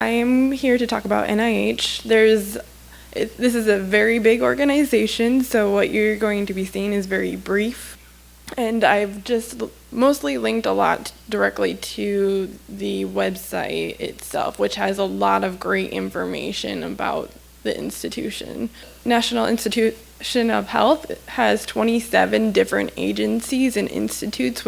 I'm here to talk about NIH. This is a very big organization, so what you're going to be seeing is very brief. And I've just mostly linked a lot directly to the website itself, which has a lot of great information about the institution. National Institution of Health has 27 different agencies and institutes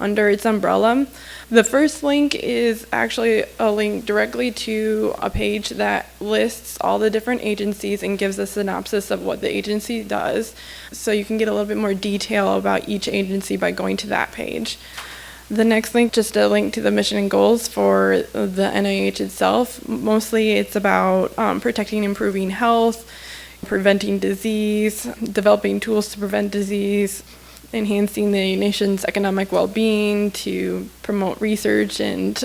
under its umbrella. The first link is actually a link directly to a page that lists all the different agencies and gives a synopsis of what the agency does. So you can get a little bit more detail about each agency by going to that page. The next link, just a link to the mission and goals for the NIH itself. Mostly it's about protecting and improving health, preventing disease, developing tools to prevent disease, enhancing the nation's economic well-being, to promote research and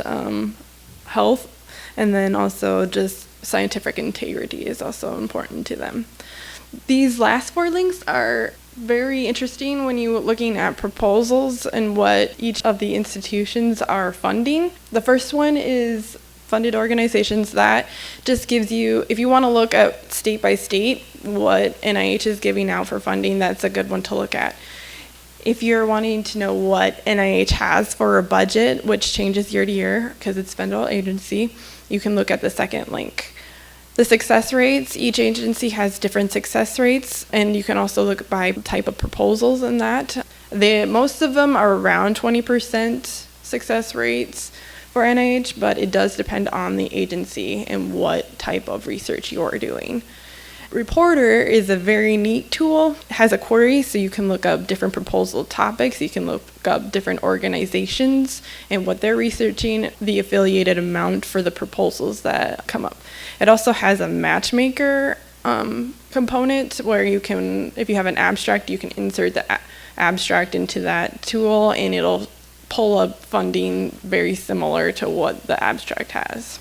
health, and then also just scientific integrity is also important to them. These last four links are very interesting when you're looking at proposals and what each of the institutions are funding. The first one is funded organizations. That just gives you, if you want to look at state by state what NIH is giving out for funding, that's a good one to look at. If you're wanting to know what NIH has for a budget, which changes year to year because it's a federal agency, you can look at the second link. The success rates, each agency has different success rates, and you can also look by type of proposals in that. Most of them are around 20% success rates for NIH, but it does depend on the agency and what type of research you're doing. Reporter is a very neat tool. It has a query, so you can look up different proposal topics. You can look up different organizations and what they're researching, the affiliated amount for the proposals that come up. It also has a matchmaker component where you can, if you have an abstract, you can insert the abstract into that tool and it'll pull up funding very similar to what the abstract has.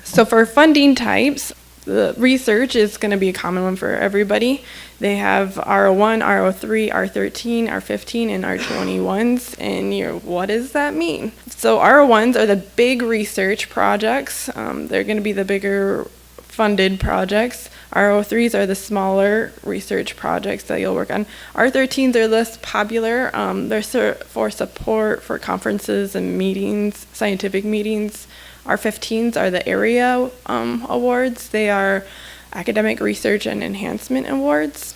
So for funding types, the research is going to be a common one for everybody. They have R01, R03, R13, R15, and R21s. And what does that mean? So R01s are the big research projects. They're going to be the bigger funded projects. R03s are the smaller research projects that you'll work on. R13s are less popular. They're for support for conferences and meetings, scientific meetings. R15s are the area awards. They are academic research and enhancement awards.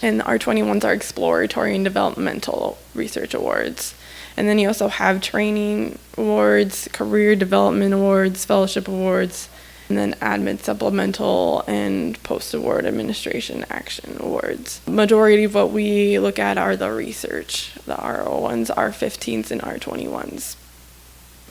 And the R21s are exploratory and developmental research awards. And then you also have training awards, career development awards, fellowship awards, and then admin supplemental and post-award administration action awards. Majority of what we look at are the research, the R01s, R15s, and R21s.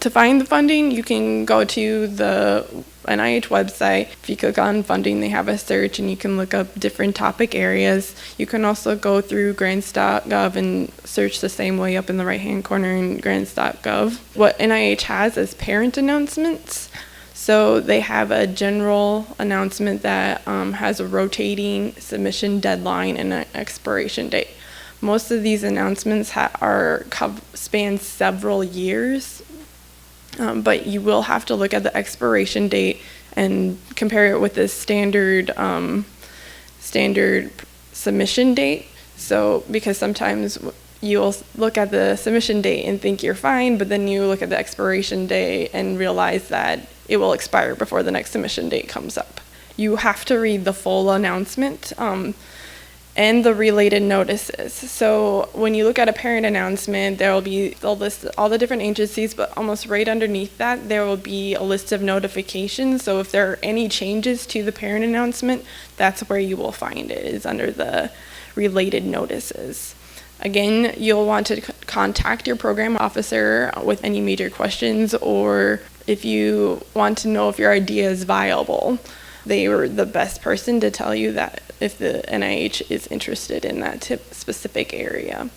To find the funding, you can go to the NIH website. If you click on funding, they have a search and you can look up different topic areas. You can also go through grants.gov and search the same way up in the right-hand corner in grants.gov. What NIH has is parent announcements. So they have a general announcement that has a rotating submission deadline and an expiration date. Most of these announcements span several years. But you will have to look at the expiration date and compare it with the standard submission date. So because sometimes you'll look at the submission date and think you're fine, but then you look at the expiration date and realize that it will expire before the next submission date comes up. You have to read the full announcement and the related notices. So when you look at a parent announcement, they'll list all the different agencies, but almost right underneath that, there will be a list of notifications. So if there are any changes to the parent announcement, that's where you will find it, is under the related notices. Again, you'll want to contact your program officer with any major questions, or if you want to know if your idea is viable. They were the best person to tell you that if the NIH is interested in that specific area.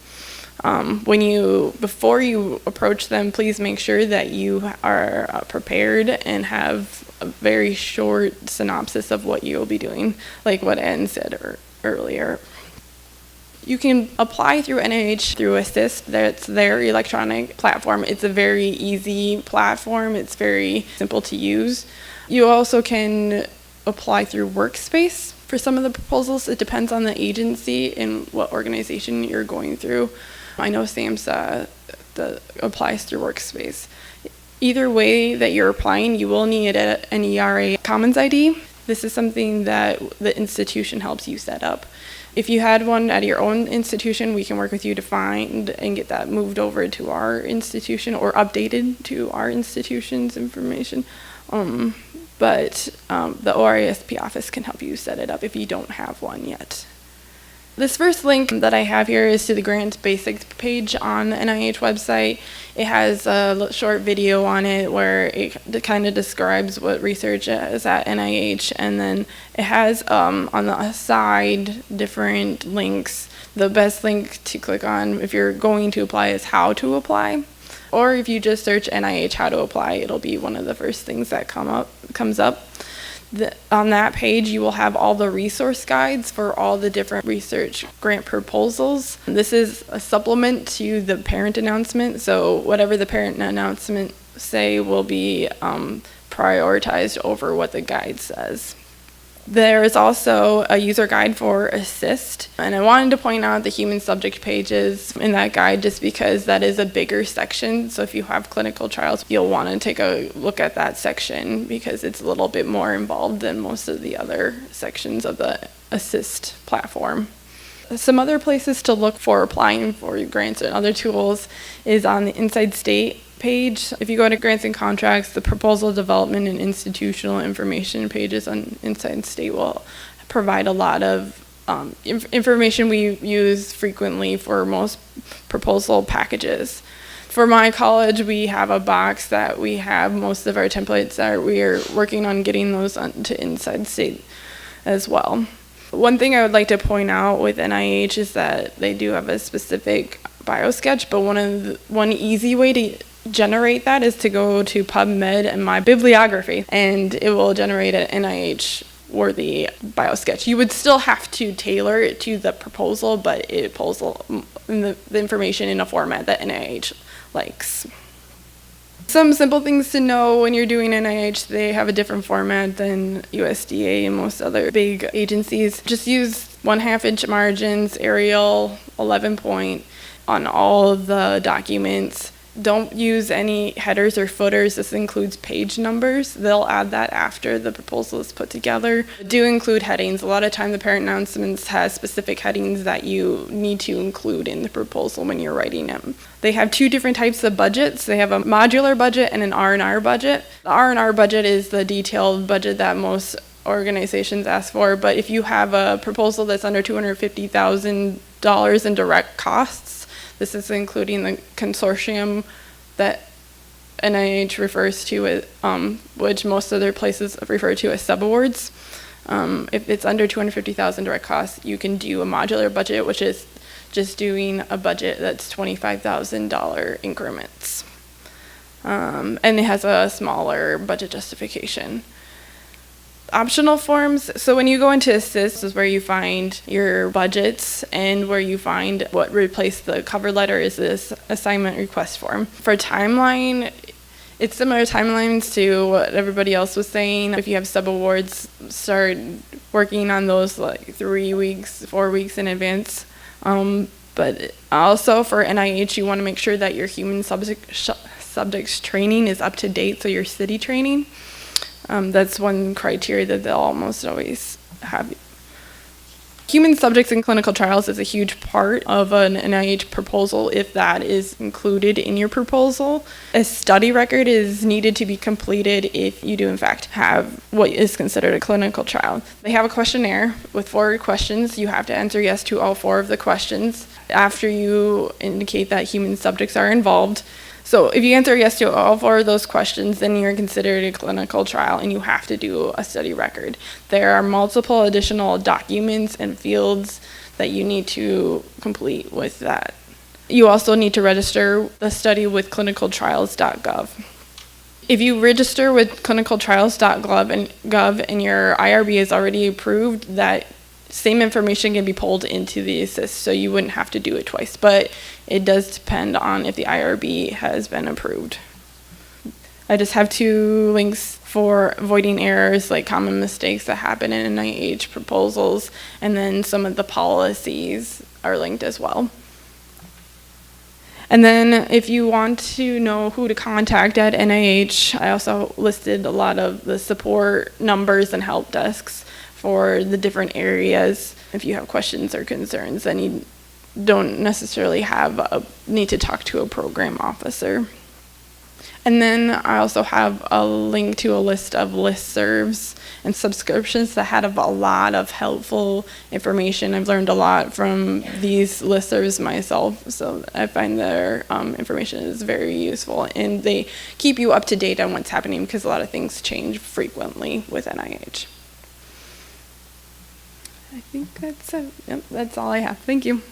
Before you approach them, please make sure that you are prepared and have a very short synopsis of what you will be doing, like what Ann said earlier. You can apply through NIH through Assist. That's their electronic platform. It's a very easy platform. It's very simple to use. You also can apply through Workspace for some of the proposals. It depends on the agency and what organization you're going through. I know SAMHSA applies through Workspace. Either way that you're applying, you will need an NERA Commons ID. This is something that the institution helps you set up. If you had one at your own institution, we can work with you to find and get that moved over to our institution or updated to our institution's information. But the ORISP office can help you set it up if you don't have one yet. This first link that I have here is to the Grant Basics page on the NIH website. It has a short video on it where it kind of describes what research is at NIH, and then it has on the side different links. The best link to click on if you're going to apply is how to apply. Or if you just search NIH how to apply, it'll be one of the first things that comes up. On that page, you will have all the resource guides for all the different research grant proposals. This is a supplement to the parent announcement, so whatever the parent announcement say will be prioritized over what the guide says. There is also a user guide for Assist, and I wanted to point out the human subject pages in that guide just because that is a bigger section. So if you have clinical trials, you'll want to take a look at that section because it's a little bit more involved than most of the other sections of the Assist platform. Some other places to look for applying for grants and other tools is on the Inside State page. If you go to grants and contracts, the proposal development and institutional information pages on Inside State will provide a lot of information we use frequently for most proposal packages. For my college, we have a box that we have most of our templates that we are working on getting those onto Inside State as well. One thing I would like to point out with NIH is that they do have a specific biosketch, but one easy way to generate that is to go to PubMed and My Bibliography, and it will generate an NIH-worthy biosketch. You would still have to tailor it to the proposal, but it pulls the information in a format that NIH likes. Some simple things to know when you're doing NIH, they have a different format than USDA and most other big agencies. Just use 1/2 inch margins, Arial 11 point on all of the documents. Don't use any headers or footers. This includes page numbers. They'll add that after the proposal is put together. Do include headings. A lot of time the parent announcements has specific headings that you need to include in the proposal when you're writing them. They have two different types of budgets. They have a modular budget and an R&R budget. The R&R budget is the detailed budget that most organizations ask for, but if you have a proposal that's under $250,000 in direct costs, this is including the consortium that NIH refers to, which most other places refer to as subawards. If it's under $250,000 direct costs, you can do a modular budget, which is just doing a budget that's $25,000 increments. And it has a smaller budget justification. Optional forms. So when you go into Assist, this is where you find your budgets, and where you find what replaced the cover letter is this assignment request form. For timeline, it's similar timelines to what everybody else was saying. If you have subawards, start working on those like 3 weeks, 4 weeks in advance. But also for NIH, you want to make sure that your human subjects training is up to date, so your city training. That's one criteria that they'll almost always have. Human subjects in clinical trials is a huge part of an NIH proposal if that is included in your proposal. A study record is needed to be completed if you do in fact have what is considered a clinical trial. They have a questionnaire with 4 questions. You have to answer yes to all 4 of the questions after you indicate that human subjects are involved. So if you answer yes to all 4 of those questions, then you're considered a clinical trial and you have to do a study record. There are multiple additional documents and fields that you need to complete with that. You also need to register the study with clinicaltrials.gov. If you register with clinicaltrials.gov and your IRB is already approved, that same information can be pulled into the assist, so you wouldn't have to do it twice, but it does depend on if the IRB has been approved. I just have 2 links for avoiding errors, like common mistakes that happen in NIH proposals, and then some of the policies are linked as well. And then if you want to know who to contact at NIH, I also listed a lot of the support numbers and help desks for the different areas. If you have questions or concerns, then you don't necessarily need to talk to a program officer. And then I also have a link to a list of listservs and subscriptions that had a lot of helpful information. I've learned a lot from these listservs myself, so I find their information is very useful, and they keep you up to date on what's happening because a lot of things change frequently with NIH. I think that's it. Yep, that's all I have. Thank you.